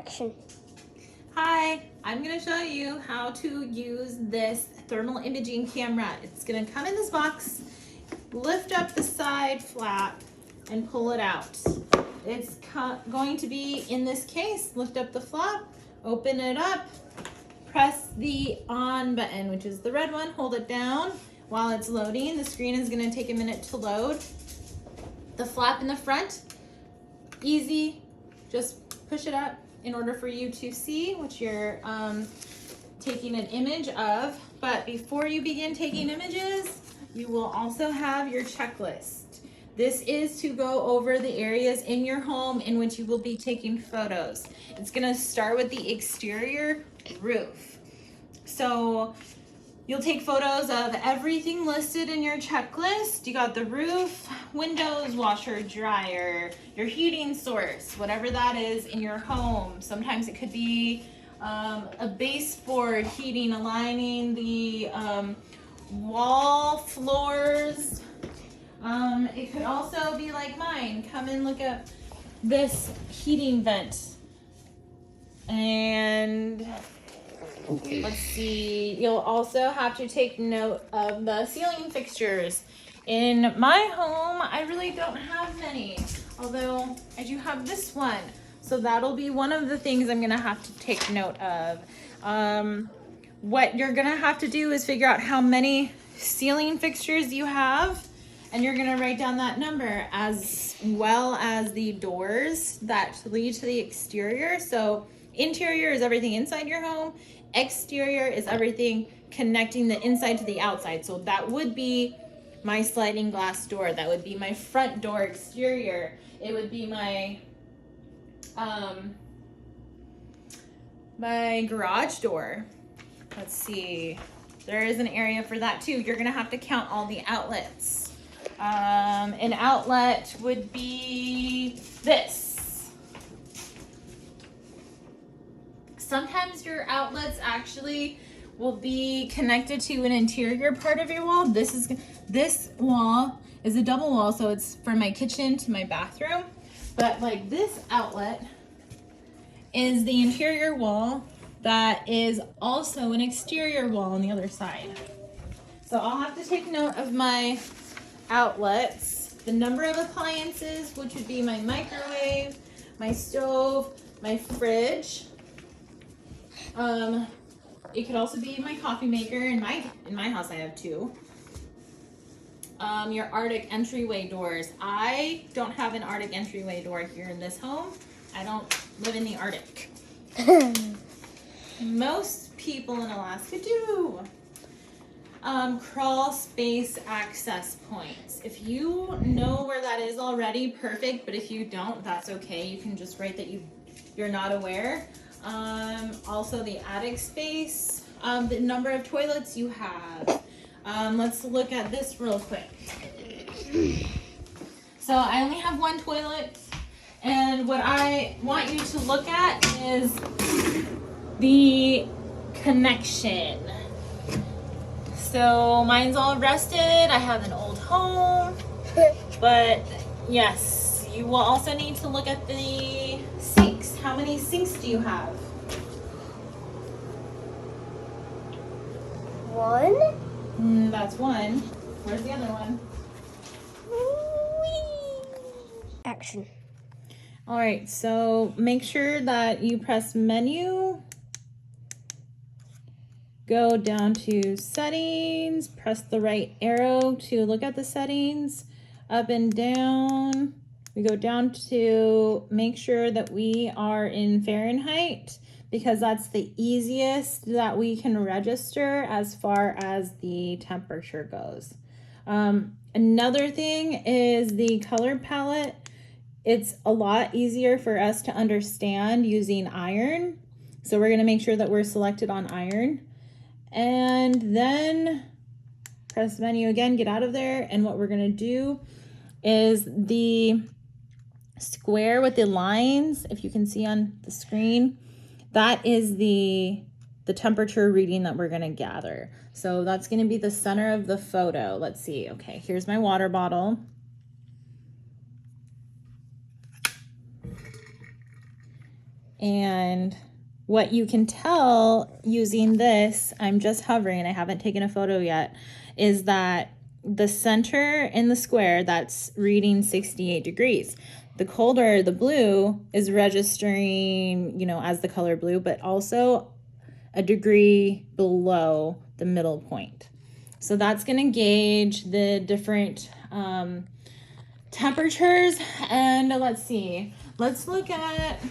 Action. Hi, I'm going to show you how to use this thermal imaging camera. It's going to come in this box, lift up the side flap and pull it out. It's going to be in this case. Lift up the flap, open it up, press the on button, which is the red one, hold it down while it's loading. The screen is going to take a minute to load. The flap in the front, easy, just push it up in order for you to see what you're taking an image of. But before you begin taking images, you will also have your checklist. This is to go over the areas in your home in which you will be taking photos. It's gonna start with the exterior roof. So you'll take photos of everything listed in your checklist. You got the roof, windows, washer, dryer, your heating source, whatever that is in your home. Sometimes it could be a baseboard heating, aligning the wall floors. It could also be like mine. Come and look at this heating vent. And let's see, you'll also have to take note of the ceiling fixtures. In my home, I really don't have many, although I do have this one. So that'll be one of the things I'm gonna have to take note of. What you're gonna have to do is figure out how many ceiling fixtures you have, and you're gonna write down that number, as well as the doors that lead to the exterior. So interior is everything inside your home. Exterior is everything connecting the inside to the outside. So that would be my sliding glass door. That would be my front door exterior. It would be my my garage door. Let's see. There is an area for that too. You're gonna have to count all the outlets. An outlet would be this. Sometimes your outlets actually will be connected to an interior part of your wall. This wall is a double wall, so it's from my kitchen to my bathroom. But like this outlet is the interior wall that is also an exterior wall on the other side. So I'll have to take note of my outlets, the number of appliances, which would be my microwave, my stove, my fridge. It could also be my coffee maker. In my house I have two. Your Arctic entryway doors. I don't have an Arctic entryway door here in this home. I don't live in the Arctic. Most people in Alaska do. Crawl space access points. If you know where that is already, perfect. But if you don't, that's okay. You can just write that you're not aware. Also the attic space, the number of toilets you have. Let's look at this real quick. So I only have one toilet, and what I want you to look at is the connection. So mine's all rusted. I have an old home, but yes, you will also need to look at the sinks. How many sinks do you have? One. That's one. Where's the other one? Action. All right, so make sure that you press menu, go down to settings, press the right arrow to look at the settings, up and down. We go down to make sure that we are in Fahrenheit, because that's the easiest that we can register as far as the temperature goes. Another thing is the color palette. It's a lot easier for us to understand using iron. So we're gonna make sure that we're selected on iron. And then press menu again, get out of there. And what we're gonna do is the square with the lines, if you can see on the screen, that is the temperature reading that we're gonna gather. So that's gonna be the center of the photo. Let's see, okay, here's my water bottle. And what you can tell using this, I'm just hovering, I haven't taken a photo yet, is that the center in the square, that's reading 68 degrees. The colder the blue is registering, you know, as the color blue, but also a degree below the middle point. So that's going to gauge the different temperatures. And let's see, let's look at,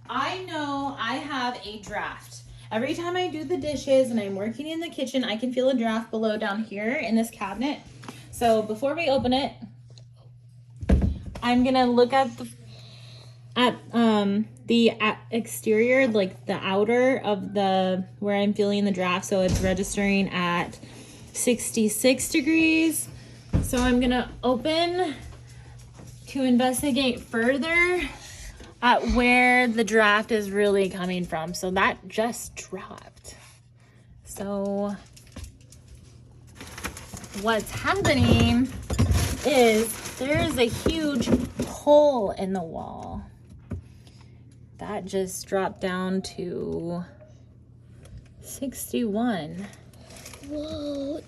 I know I have a draft. Every time I do the dishes and I'm working in the kitchen, I can feel a draft below down here in this cabinet. So before we open it, I'm gonna look at the exterior, like the outer of the, where I'm feeling the draft. So it's registering at 66 degrees. So I'm gonna open to investigate further at where the draft is really coming from. So that just dropped. So what's happening is there's a huge hole in the wall. That just dropped down to 61. Whoa.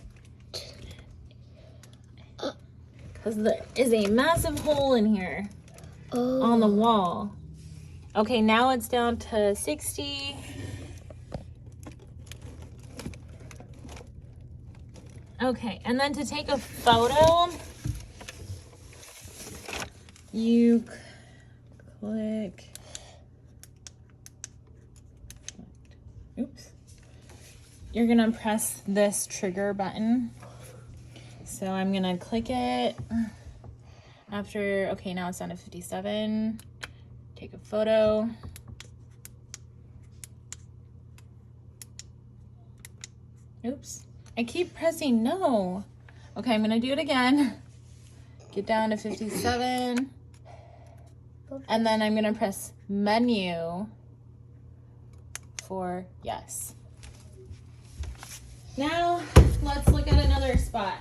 Because there is a massive hole in here on the wall. Okay, now it's down to 60. Okay, and then to take a photo, you click, oops, you're gonna press this trigger button. So I'm gonna click it after, okay, now it's down to 57. Take a photo. Oops, I keep pressing no. Okay, I'm gonna do it again. Get down to 57. And then I'm gonna press menu for yes. Now, let's look at another spot.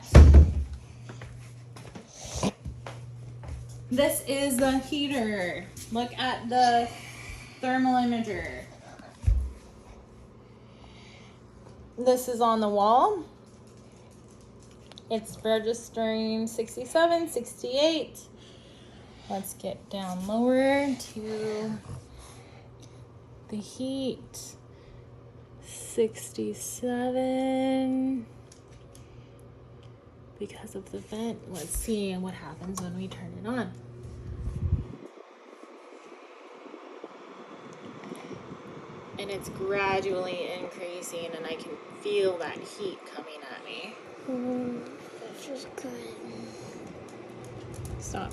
This is the heater. Look at the thermal imager. This is on the wall. It's registering 67, 68. Let's get down lower to the heat. 67. Because of the vent. Let's see what happens when we turn it on. And it's gradually increasing, and I can feel that heat coming at me. That feels good. Stop.